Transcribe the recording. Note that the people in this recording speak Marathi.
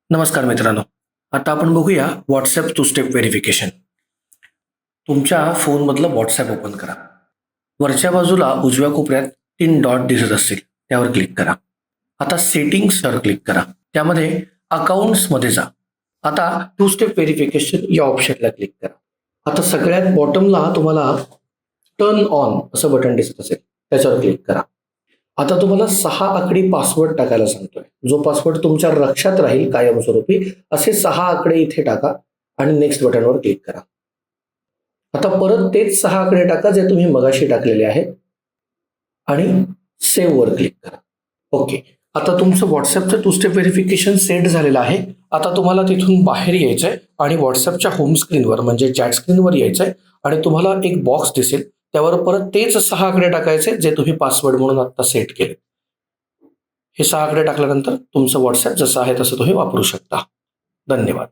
नमस्कार मित्रांनो. आता आपण बघूया व्हॉट्सॲप टू स्टेप व्हेरिफिकेशन. तुमच्या फोनमधलं व्हॉट्सॲप ओपन करा. वरच्या बाजूला उजव्या कोपऱ्यात 3 डॉट दिसत असतील, त्यावर क्लिक करा. आता सेटिंग्सवर क्लिक करा. त्यामध्ये अकाउंट्समध्ये जा. आता टू स्टेप व्हेरिफिकेशन या ऑप्शनला क्लिक करा. आता सगळ्यात बॉटमला तुम्हाला टर्न ऑन असं बटन दिसत असेल, त्याच्यावर क्लिक करा. आता तुम्हाला 6 आकडी पासवर्ड टाकायला सांगतोय. जो पासवर्ड तुमच्या लक्षात राहील कायमस्वरूपी, असे 6 आकडे इथे टाका आणि नेक्स्ट बटनवर क्लिक करा. आता परत तेच 6 आकडे टाका जे तुम्ही मगाशी टाकलेले आहेत आणि सेव्ह वर क्लिक करा. ओके. आता तुमचं व्हॉट्सॲपचं टू स्टेप व्हेरिफिकेशन सेट झालेलं आहे. आता तुम्हाला तिथून बाहेर यायचंय आणि व्हॉट्सॲपच्या होम स्क्रीनवर म्हणजे चॅट स्क्रीनवर यायचंय आणि तुम्हाला एक बॉक्स दिसेल, त्यावर परत तेच 6 आकडे टाकायचे जे तुम्ही पासवर्ड म्हणून आता सेट केले. हे 6 आकडे टाकल्यानंतर तुमचं व्हॉट्सॲप जसं आहे तसं तुम्ही वापरू शकता. धन्यवाद.